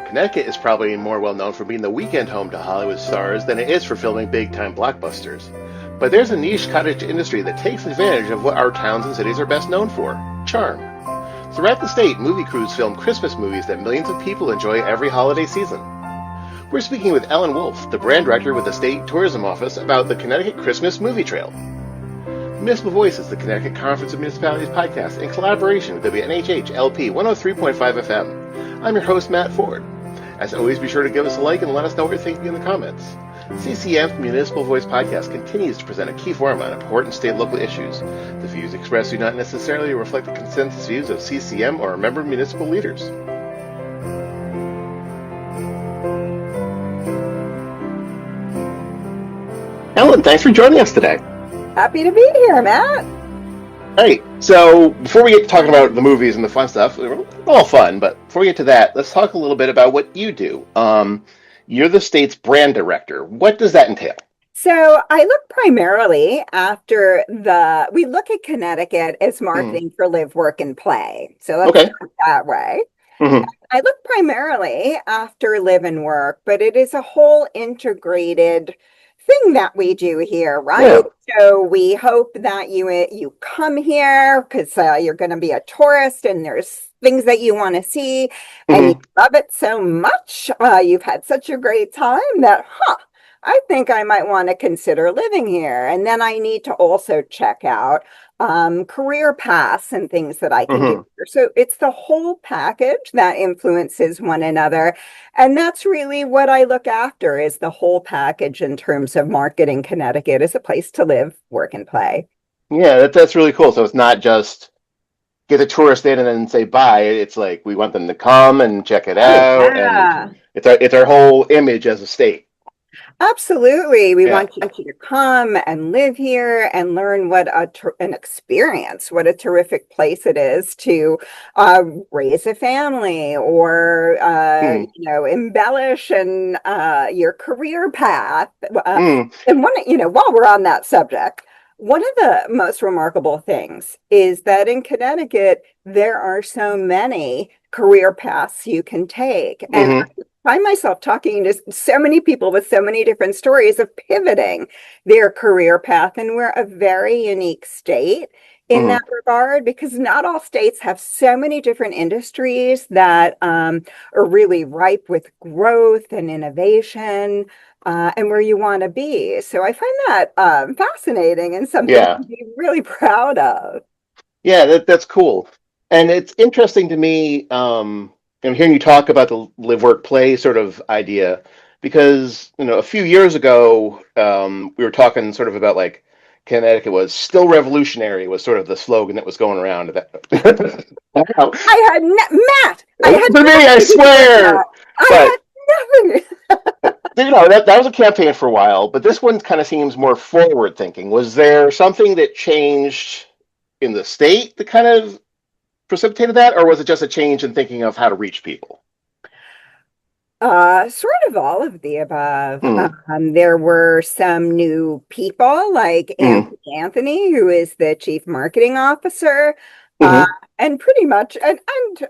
Connecticut is probably more well known for being the weekend home to Hollywood stars than it is for filming big-time blockbusters. But there's a niche cottage industry that takes advantage of what our towns and cities are best known for: charm. Throughout the state, movie crews film Christmas movies that millions of people enjoy every holiday season. We're speaking with Ellen Wolf, the brand director with the State Tourism Office, about the Connecticut Christmas Movie Trail. Municipal Voice is the Connecticut Conference of Municipalities podcast in collaboration with WNHH LP 103.5 FM. I'm your host, Matt Ford. As always, be sure to give us a like and let us know what you're thinking in the comments. CCM's Municipal Voice podcast continues to present a key forum on important state and local issues. The views expressed do not necessarily reflect the consensus views of CCM or member municipal leaders. Ellen, thanks for joining us today. Happy to be here, Matt. All right, so before we get to talking about the movies and the fun stuff, all fun, but before we get to that, let's talk a little bit about what you do. You're the state's brand director. What does that entail? So I look primarily we look at Connecticut as marketing for live, work, and play. So let's start that way. Mm-hmm. I look primarily after live and work, but it is a whole integrated thing that we do here, right? Yeah. So we hope that you come here because you're going to be a tourist and there's things that you want to see and you love it so much. You've had such a great time that, I think I might want to consider living here. And then I need to also check out career paths and things that I can do here. So it's the whole package that influences one another. And that's really what I look after, is the whole package in terms of marketing Connecticut as a place to live, work, and play. Yeah, that's really cool. So it's not just get a tourist in and then say bye. It's like we want them to come and check it out. Yeah. And it's our whole image as a state. Absolutely. We want you to come and live here and learn what an experience, what a terrific place it is to raise a family or, embellish and your career path. And while we're on that subject, one of the most remarkable things is that in Connecticut, there are so many career paths you can take. And I find myself talking to so many people with so many different stories of pivoting their career path. And we're a very unique state in that regard, because not all states have so many different industries that are really ripe with growth and innovation and where you want to be. So I find that fascinating and something to be really proud of. Yeah, that's cool. And it's interesting to me, I'm hearing you talk about the live, work, play sort of idea, because, a few years ago, we were talking sort of about like Connecticut was still revolutionary was sort of the slogan that was going around. Matt, for me, I swear. I had nothing. That was a campaign for a while, but this one kind of seems more forward thinking. Was there something that changed in the state that kind of precipitated that, or was it just a change in thinking of how to reach people? Sort of all of the above. There were some new people like Anthony, who is the chief marketing officer, and pretty much, and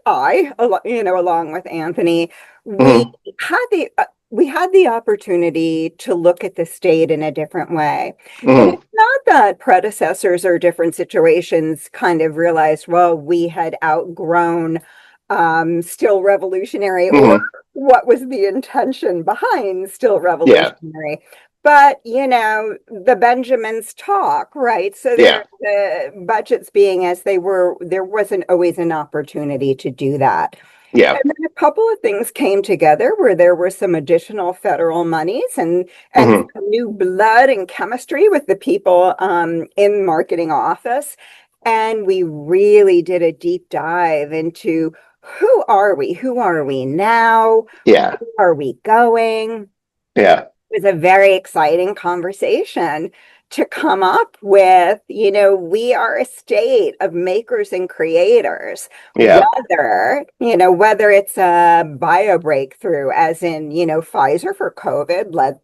I, along with Anthony, we had the opportunity to look at the state in a different way. And it's not that predecessors or different situations kind of realized, well, we had outgrown still revolutionary, or what was the intention behind still revolutionary. But, the Benjamins talk, right? So the budgets being as they were, there wasn't always an opportunity to do that. Yeah. And then a couple of things came together where there were some additional federal monies and some new blood and chemistry with the people in marketing office. And we really did a deep dive into who are we? Who are we now? Yeah. Where are we going? Yeah. It was a very exciting conversation to come up with, we are a state of makers and creators. Yeah. Whether it's a bio breakthrough, as in, Pfizer for COVID led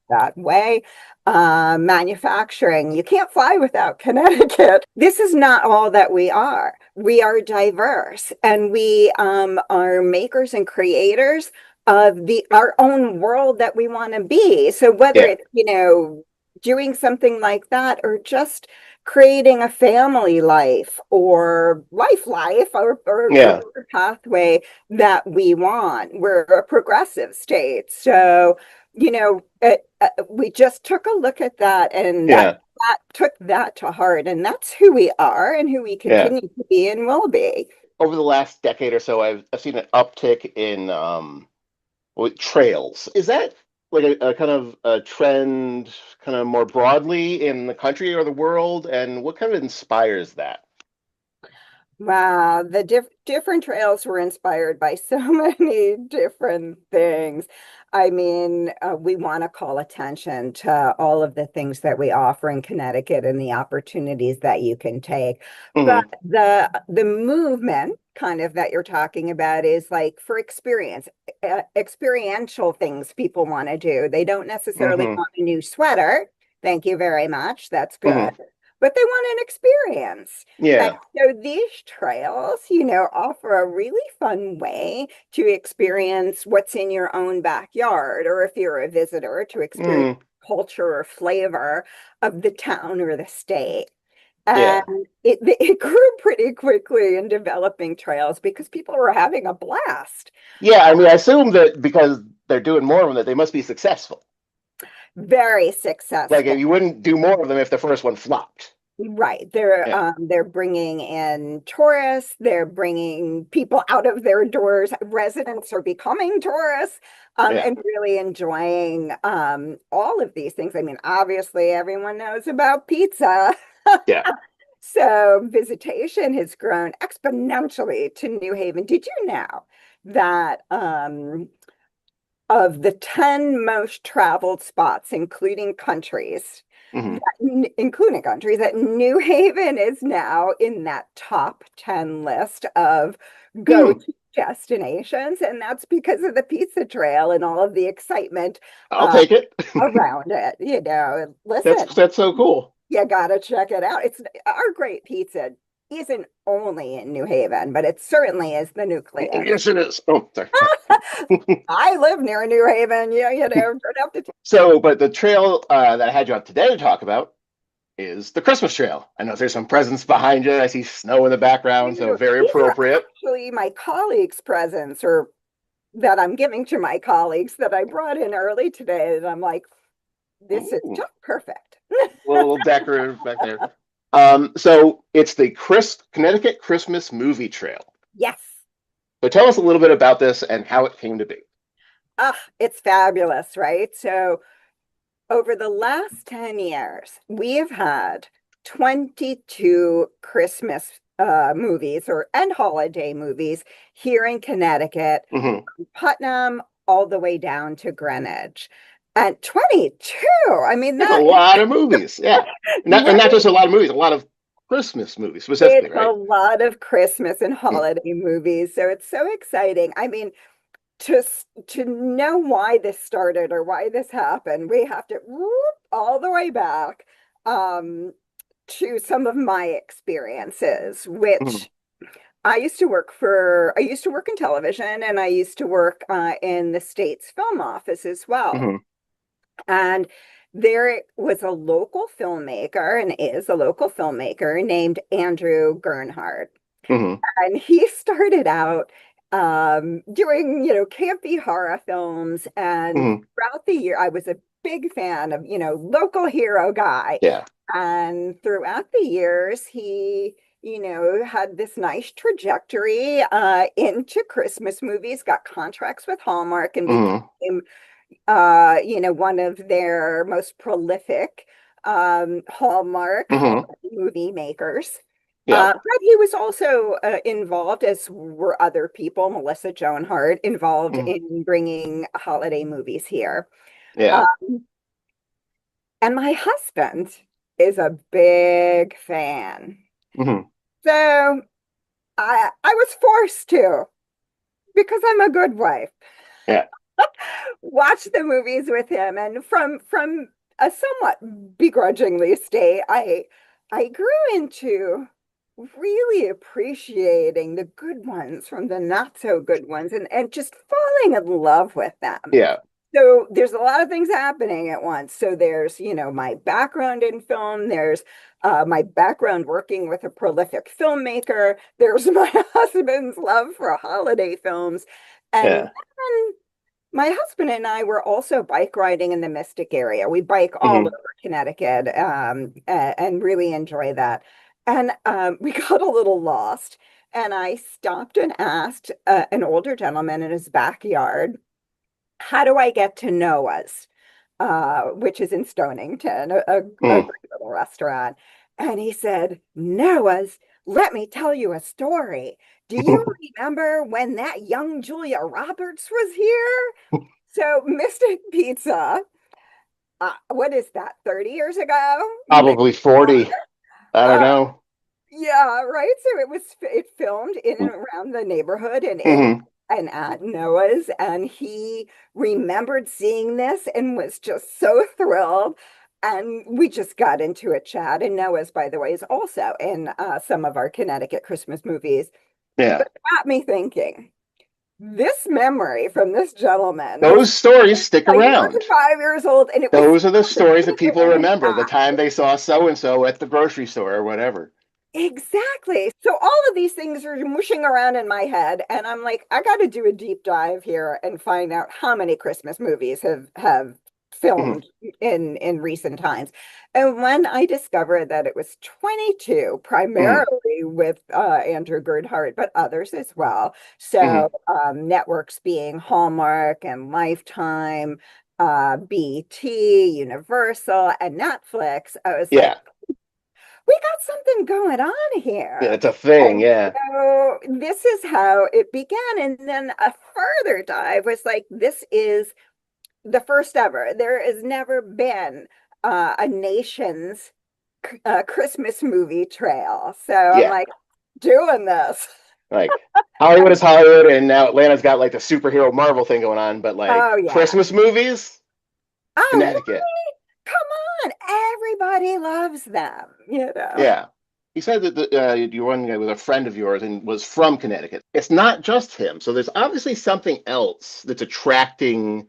that way. Manufacturing, you can't fly without Connecticut. This is not all that we are. We are diverse, and we are makers and creators of the our own world that we want to be. So whether Yeah. it's, doing something like that or just creating a family life or life or a Yeah. career pathway that we want. We're a progressive state. So, we just took a look at that, and Yeah. that took that to heart. And that's who we are and who we Yeah. continue to be and will be. Over the last decade or so, I've seen an uptick in trails. Is that like a kind of a trend, kind of more broadly in the country or the world? And what kind of inspires that? Wow, the different trails were inspired by so many different things. I mean, we want to call attention to all of the things that we offer in Connecticut and the opportunities that you can take. But Hmm. the movement kind of that you're talking about is like for experiential things people want to do. They don't necessarily Hmm. want a new sweater. Thank you very much. That's good. Hmm. But they want an experience. And Yeah. so these trails, offer a really fun way to experience what's in your own backyard, or if you're a visitor, to experience Mm. culture or flavor of the town or the state. Yeah. And it grew pretty quickly in developing trails because people were having a blast. Yeah. I mean, I assume that because they're doing more of them, that they must be successful. Very Like, successful. you wouldn't do more of them if the first one flopped. Right. Yeah. They're bringing in tourists, they're bringing people out of their doors. Residents are becoming tourists, Yeah. and really enjoying all of these things. I mean, obviously everyone knows about pizza. Yeah. So visitation has grown exponentially to New Haven. Did you know that of the 10 most traveled spots, Hmm. including countries, that New Haven is now in that top 10 list of Hmm. go-to destinations. And that's because of the pizza trail and all of the excitement I'll uh, take it. around it. That's Listen, that's so cool. you gotta check it out. It's our great pizza isn't only in New Haven, but it certainly is the nucleus. Yes, it is. Oh, sorry. I live near New Haven. Don't have to. So, but the trail that I had you on today to talk about is the Christmas trail. I know there's some presents behind you. I see snow in the background, so very These are appropriate. actually my colleagues' presents, or that I'm giving to my colleagues that I brought in early today. And I'm like, this is Ooh, just perfect. a little decorative back there. So it's the Connecticut Christmas Movie Trail. Yes. So tell us a little bit about this and how it came to be. Ah, it's fabulous, right? So over the last 10 years, we have had 22 Christmas movies and holiday movies here in Connecticut, Hmm. Putnam, all the way down to Greenwich. And 22, I mean, It's a lot of movies, yeah, and not right? just a lot of movies, a lot of Christmas movies specifically, It's a right? lot of Christmas and Mm. holiday movies. So it's so exciting. I mean, to to know why this started or why this happened, we have to whoop all the way back to some of my experiences, Mhm. which I used to work in television, and I used to work in the state's film office as well. Mhm. And there was a local filmmaker, and is a local filmmaker named Andrew Gernhardt. Mhm. And he started out doing, campy horror films. And Mhm. throughout the year, I was a big fan of, local hero guy. Yeah. And throughout the years, he, had this nice trajectory into Christmas movies, got contracts with Hallmark, and Mhm. became, one of their most prolific Hallmark Mhm. movie makers. Yeah. But he was also involved, as were other people, Melissa Joan Hart, involved Mhm. in bringing holiday movies here. Uh, Yeah. and my husband is a big fan. Mhm. So I was forced to, because I'm a good wife. Yeah. watch the movies with him, and from a somewhat begrudgingly state, I grew into really appreciating the good ones from the not so good ones, and just falling in love with them. Yeah. So there's a lot of things happening at once. So there's, my background in film. There's my background working with a prolific filmmaker. There's my husband's love for holiday films. And Yeah. then my husband and I were also bike riding in the Mystic area. We bike all Hmm. over Connecticut, and really enjoy that. And we got a little lost. And I stopped and asked an older gentleman in his backyard, how do I get to Noah's, which is in Stonington, a Mm. great little restaurant. And he said, Noah's, let me tell you a story. Do you remember when that young Julia Roberts was here? So Mystic Pizza, what is that, 30 years ago? Maybe Probably more. 40. I don't Uh, know. yeah, right. So it filmed in and around the neighborhood and in Hmm. and at Noah's, and he remembered seeing this and was just so thrilled. And we just got into a chat. And Noah's, by the way, is also in some of our Connecticut Christmas movies. Yeah. But it got me thinking, this memory from this gentleman was Those stories stick like, he was around. 5 years old, and it was Those are the the stories that people vivid remember, the impact. time they saw so and so at the grocery store or whatever. Exactly. So all of these things are mushing around in my head, and I'm like, I got to do a deep dive here and find out how many Christmas movies have Hmm. filmed in recent times. And when I discovered that it was 22, Hmm. primarily with Andrew Goodhart, but others as well. Hmm. So networks being Hallmark and Lifetime, BT, Universal, and Netflix, I was like, Yeah. we got something going on Yeah, here. it's a thing. And Yeah. so this is how it began. And then a further dive was like, this is the first ever. There has never been a nation's Christmas movie trail. So I'm Yeah. like, doing this. Like Hollywood is Hollywood, and now Atlanta's got like the superhero Marvel thing going on, but like Oh, yeah. Christmas movies, Oh, Connecticut. come on. Everybody loves them. Yeah. He said that your one guy was a friend of yours and was from Connecticut. It's not just him. So there's obviously something else that's attracting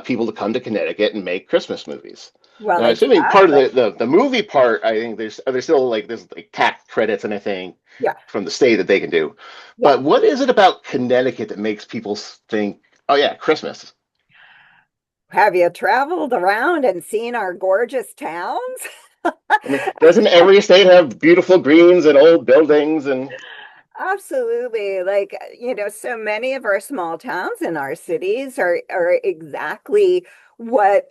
people to come to Connecticut and make Christmas movies. Well, And I'm assuming part of exactly. the movie part, I think there's still like there's like tax credits and everything Yeah. from the state that they can do. Yeah. But what is it about Connecticut that makes people think, oh yeah, Christmas? Have you traveled around and seen our gorgeous towns? I mean, doesn't every state have beautiful greens and old buildings and Absolutely. Like, so many of our small towns and our cities are exactly what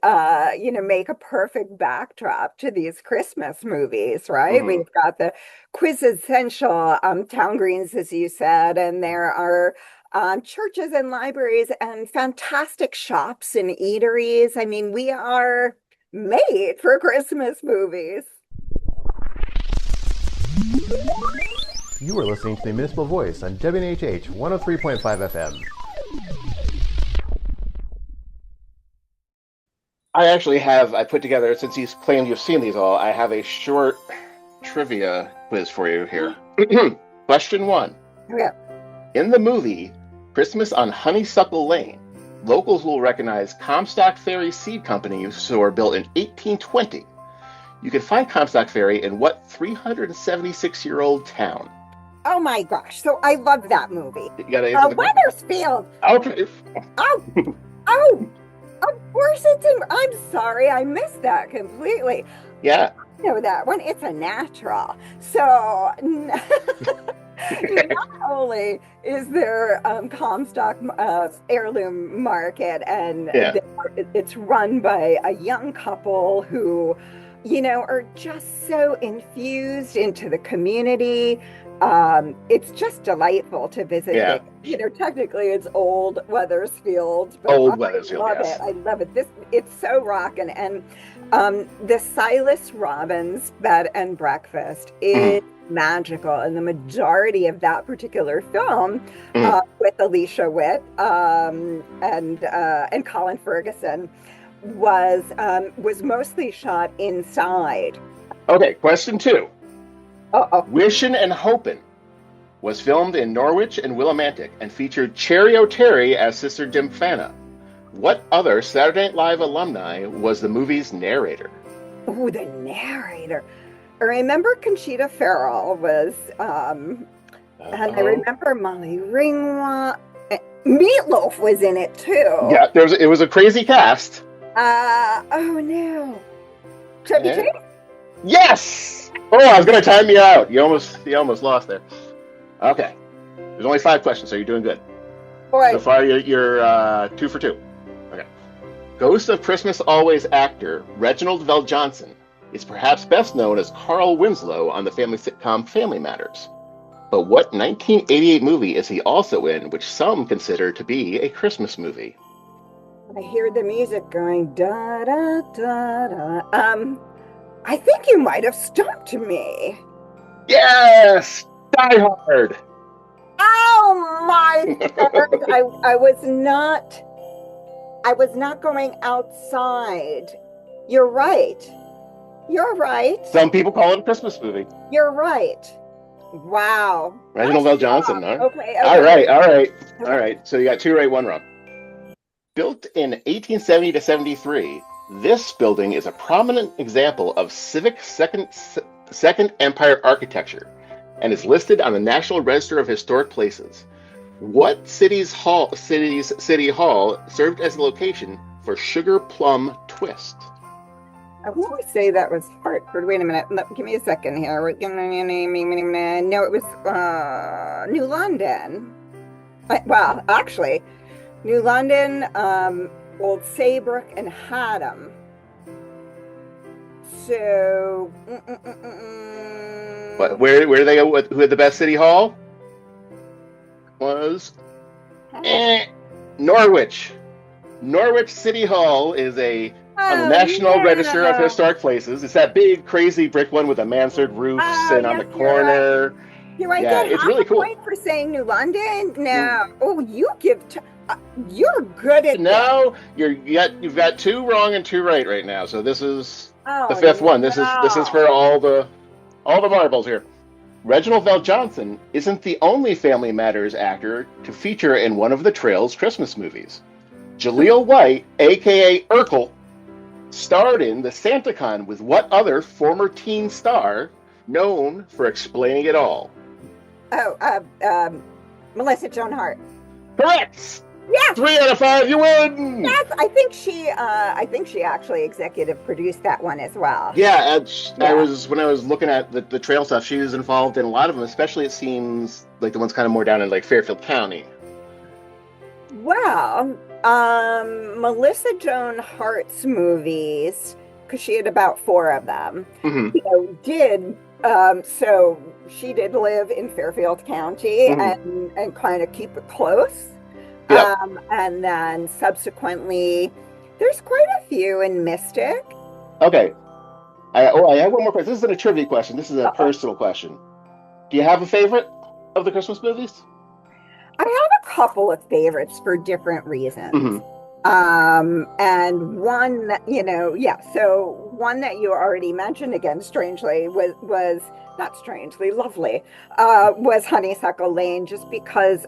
make a perfect backdrop to these Christmas movies, right? Mhm. We've got the quintessential town greens, as you said, and there are churches and libraries and fantastic shops and eateries. I mean, we are made for Christmas movies. You are listening to the Municipal Voice on WNHH 103.5 FM. I put together, since he's claimed you've seen these all, I have a short trivia quiz for you here. Question one. Yeah. In the movie Christmas on Honeysuckle Lane, locals will recognize Comstock Ferry Seed Company, who were built in 1820. You can find Comstock Ferry in what 376-year-old town? Oh my gosh. So I love that movie. You gotta answer the question. Weathersfield. Okay. Oh, oh, of course it's in. I'm sorry, I missed that completely. Yeah. I know that one. It's a natural. So not only is there Comstock heirloom market, and Yeah. it's run by a young couple who, are just so infused into the community. It's just delightful to visit Yeah. there. Technically it's old Weathersfield, but Old I Weathersfield, love yes. it. I love it. It's so rocking. And The Silas Robbins Bed and Breakfast is magical, and the majority of that particular film, with Alicia Witt and Colin Ferguson, was mostly shot inside. Okay, question 2. Uh-oh. and Hopin' was filmed in Norwich and Willimantic and featured Cherry O'Terry as Sister Dimphana. What other Saturday Night Live alumni was the movie's narrator? Oh, the narrator. I remember Conchita Ferrell was, and I remember Molly Ringwald. Meatloaf was in it too. Yeah, it was a crazy cast. Oh no. Chevy Chase? Yes! Oh, I was going to time you out. You almost lost there. Okay. There's only 5 questions, so you're doing good. Boy. So far, you're 2 for 2. Okay. Ghost of Christmas Always actor Reginald VelJohnson is perhaps best known as Carl Winslow on the family sitcom Family Matters. But what 1988 movie is he also in, which some consider to be a Christmas movie? I hear the music going da da da da. I think you might have stumped me. Yes! Die Hard! Oh my God! I was not going outside. You're right. Some people call it a Christmas movie. You're right. Wow. Reginald VelJohnson, huh? Okay. All right. So you got 2 right, 1 wrong. Built in 1870 to 73, this building is a prominent example of civic Second Empire architecture and is listed on the National Register of Historic Places. What city's city hall served as the location for Sugar Plum Twist? I want to say that was Hartford. Wait a minute. Give me a second here. No, it was New London. Well, actually, New London, Old Saybrook, and Haddam. So, But where do they go? Who had the best city hall? Was Norwich. Norwich City Hall is on the National Register of Historic Places. It's that big, crazy brick one with the mansard roofs and on the corner. You're right. Yeah, it's really cool. Point for saying New London. No. Oh, you're good at. No, you've got 2 wrong and 2 right now. So this is the 5th one. This is for all the marbles here. Reginald VelJohnson isn't the only Family Matters actor to feature in one of the Trail's Christmas movies. Jaleel White, a.k.a. Urkel, starred in the SantaCon with what other former teen star known for explaining it all? Melissa Joan Hart. Correct! Yes! 3 out of 5, you win! Yes, I think she actually executive produced that one as well. Yeah, when I was looking at the trail stuff, she was involved in a lot of them, especially it seems like the ones kind of more down in like Fairfield County. Well, Melissa Joan Hart's movies, because she had about 4 of them, so she did live in Fairfield County and kind of keep it close. Yep. And then subsequently, there's quite a few in Mystic. Okay. I have one more question. This isn't a trivia question. This is a personal question. Do you have a favorite of the Christmas movies? I have a couple of favorites for different reasons. And one that, so one that you already mentioned again, strangely, was not strangely, lovely, was Honeysuckle Lane, just because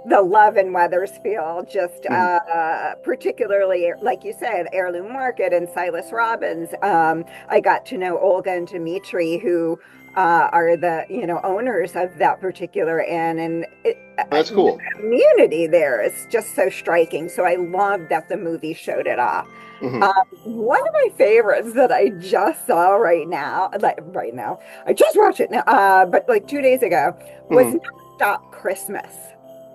the love in Wethersfield, just particularly, like you said, Heirloom Market and Silas Robbins. I got to know Olga and Dimitri, who are the owners of that particular inn, and that's cool. The community there is just so striking. So I love that the movie showed it off. One of my favorites that I just saw right now, I just watched it now, but like 2 days ago, was Stop Christmas.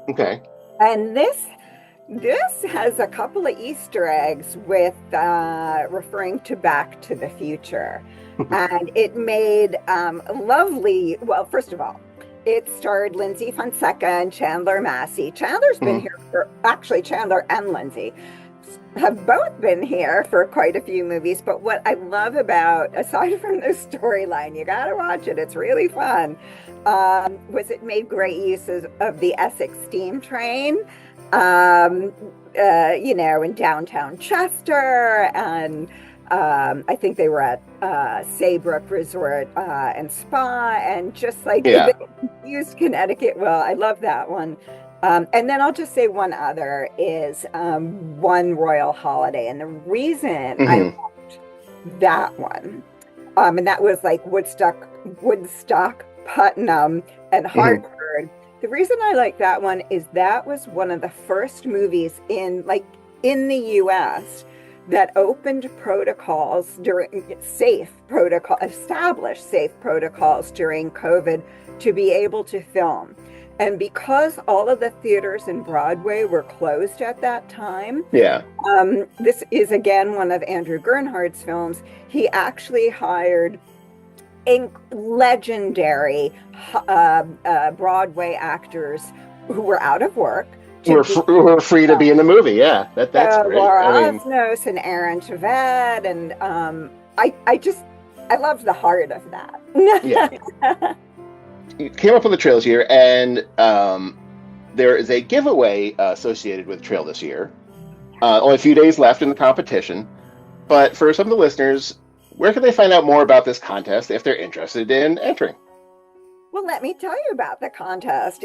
Okay. And this has a couple of Easter eggs with referring to Back to the Future. And it made lovely, well, first of all, it starred Lindsay Fonseca and Chandler Massey. Chandler's been here Chandler and Lindsay. have both been here for quite a few movies, but what I love about, aside from the storyline, you gotta watch it, it's really fun, was it made great use of the Essex steam train, in downtown Chester, and I think they were at Saybrook Resort and Spa, and just like Yeah. they used Connecticut well. I love that one. And then I'll just say one other is One Royal Holiday. And the reason I loved that one, and that was like Woodstock, Putnam, and Hartford. The reason I like that one is that was one of the first movies in the US that opened protocols established safe protocols during COVID to be able to film. And because all of the theaters in Broadway were closed at that time, this is again one of Andrew Gernhardt's films. He actually hired legendary Broadway actors who were out of work. Who were free to be in the movie. Yeah, that's great. Laura Osnos and Aaron Tveit, and I loved the heart of that. Yeah. You came up with the trail this year, and there is a giveaway associated with trail this year. Only a few days left in the competition, but for some of the listeners, where can they find out more about this contest if they're interested in entering? Well, let me tell you about the contest.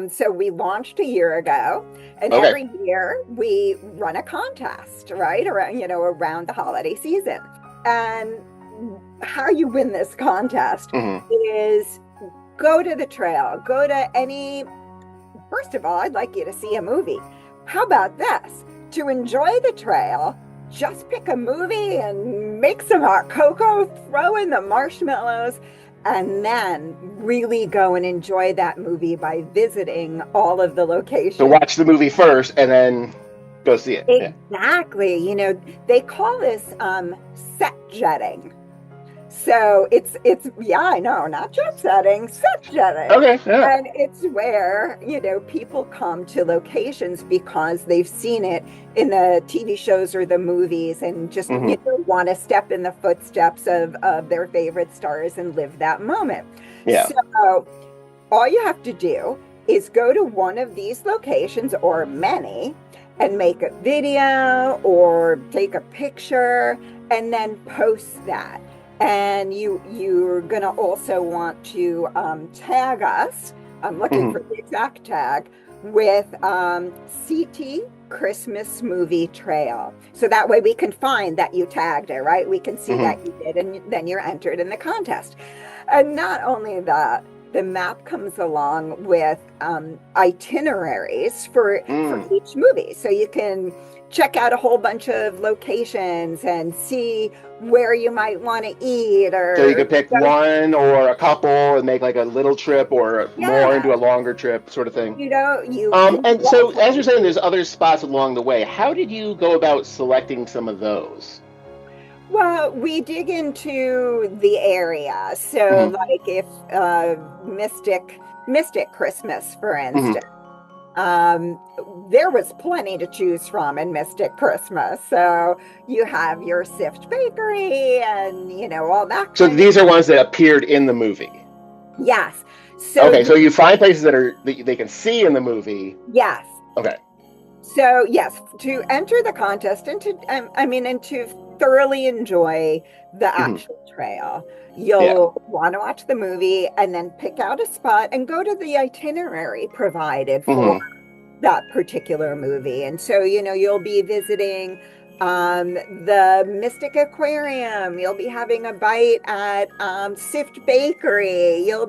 So we launched a year ago, and every year we run a contest, right, around the holiday season. And how you win this contest is go to the trail, go to any. First of all, I'd like you to see a movie. How about this? To enjoy the trail, just pick a movie and make some hot cocoa, throw in the marshmallows, and then really go and enjoy that movie by visiting all of the locations. So watch the movie first and then go see it. Exactly. Yeah. They call this set jetting. So it's I know, not jet setting, set jetting. Okay. Yeah. And it's where, people come to locations because they've seen it in the TV shows or the movies and just want to step in the footsteps of their favorite stars and live that moment. Yeah. So all you have to do is go to one of these locations or many and make a video or take a picture and then post that. And you're going to also want to tag us. I'm looking for the exact tag with CT Christmas Movie Trail. So that way we can find that you tagged it, right? We can see that you did, and then you're entered in the contest. And not only that, the map comes along with itineraries for each movie. So you can check out a whole bunch of locations and see where you might want to eat. So you could pick one or a couple and make like a little trip or more into a longer trip sort of thing. And so as you're saying, there's other spots along the way. How did you go about selecting some of those? Well, we dig into the area. So like if Mystic Christmas, for instance, there was plenty to choose from in Mystic Christmas. So you have your Sift Bakery and, all that. So these are ones that appeared in the movie. Yes. So you find places that they can see in the movie. Yes. Okay. So yes, to enter the contest and to thoroughly enjoy the actual trail, you'll want to watch the movie and then pick out a spot and go to the itinerary provided for that particular movie. And so, you'll be visiting the Mystic Aquarium. You'll be having a bite at Sift Bakery. You'll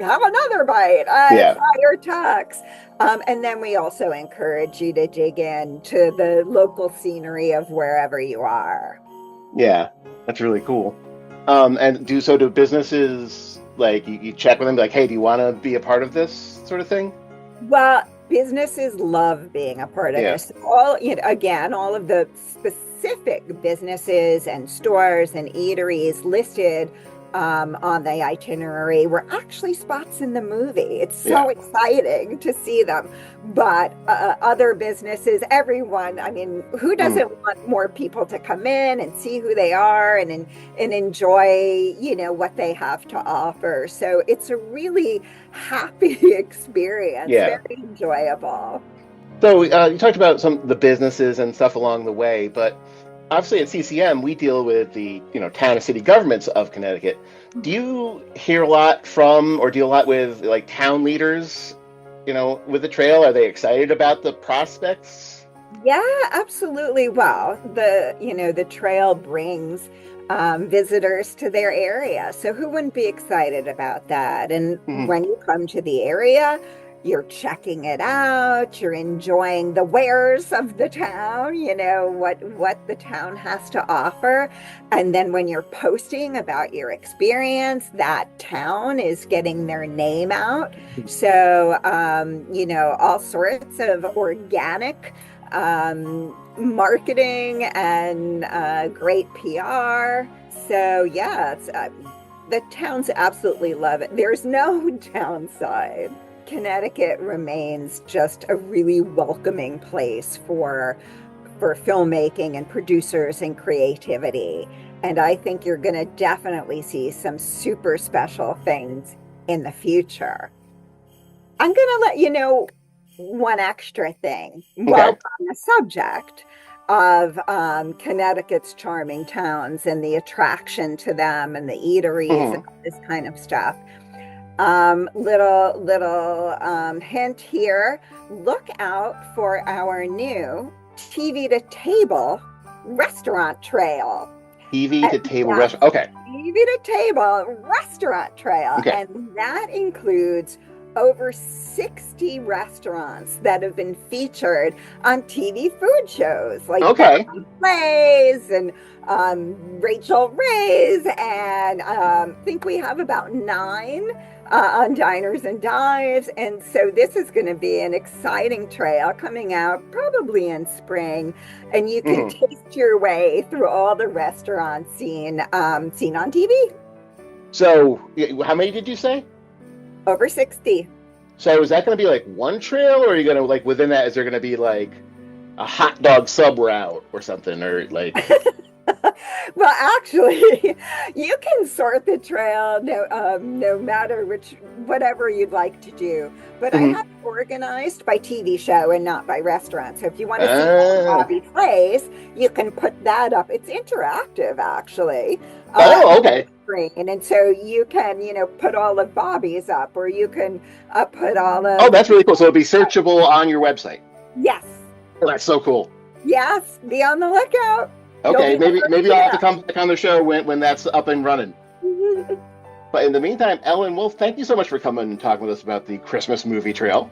have another bite at Fire Tux. And then we also encourage you to dig into the local scenery of wherever you are. Yeah, that's really cool. And do businesses, like, you check with them, like, hey, do you want to be a part of this sort of thing? Well, businesses love being a part of this. All of the specific businesses and stores and eateries listed on the itinerary were actually spots in the movie. It's Yeah. so exciting to see them. But other businesses, everyone, I mean, who doesn't want more people to come in and see who they are and enjoy, what they have to offer? So it's a really happy experience, Yeah. very enjoyable. So you talked about some of the businesses and stuff along the way, but obviously at CCM we deal with the town and city governments of Connecticut. Do you hear a lot from or deal a lot with like town leaders, with the trail? Are they excited about the prospects? Yeah, absolutely. Well, the trail brings visitors to their area. So who wouldn't be excited about that? And Mhm. when you come to the area, you're checking it out, you're enjoying the wares of the town, what the town has to offer. And then when you're posting about your experience, that town is getting their name out. So, all sorts of organic marketing and great PR. So yeah, the towns absolutely love it. There's no downside. Connecticut remains just a really welcoming place for filmmaking and producers and creativity. And I think you're going to definitely see some super special things in the future. I'm going to let you know one extra thing while Okay. we're on the subject of Connecticut's charming towns and the attraction to them and the eateries and Mhm. all this kind of stuff. Little hint here. Look out for our new TV to table restaurant trail. TV to table Yes, restaurant. Okay. TV to table restaurant trail. Okay. And that includes over 60 restaurants that have been featured on TV food shows like Okay. Bobby Flay's and Rachel Ray's. And I think we have about 9 on Diners and Dives. And so this is going to be an exciting trail coming out probably in spring. And you can Mhm. taste your way through all the restaurants seen on TV. So how many did you say? Over 60. So is that going to be like one trail, or are you going to like within that? Is there going to be like a hot dog sub route or something, or like? Well, actually, you can sort the trail no matter whatever you'd like to do. But I Mhm. have it organized by TV show and not by restaurant. So if you want to see Ah. Bobby Place, you can put that up. It's interactive, actually. Oh, okay. Screen. And so you can, put all of Bobby's up, or you can put all Oh, of, that's really cool. So it'll be searchable on your website. yes, Oh, that's so cool. yes, be on the lookout. Okay, You'll be maybe I'll have to come back on the show when that's up and running. there. But in the meantime, Ellen Wolf, thank you so much for coming and talking with us about the Christmas movie trail.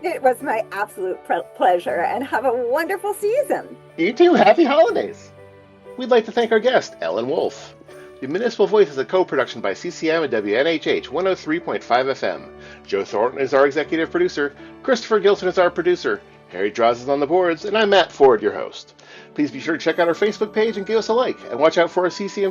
It was my absolute pleasure, and have a wonderful season. You too. Happy holidays. We'd like to thank our guest, Ellen Wolf. The Municipal Voice is a co-production by CCM and WNHH 103.5 FM. Joe Thornton is our executive producer. Christopher Gilson is our producer. Harry Draws is on the boards, and I'm Matt Ford, your host. Please be sure to check out our Facebook page and give us a like, and watch out for our CCM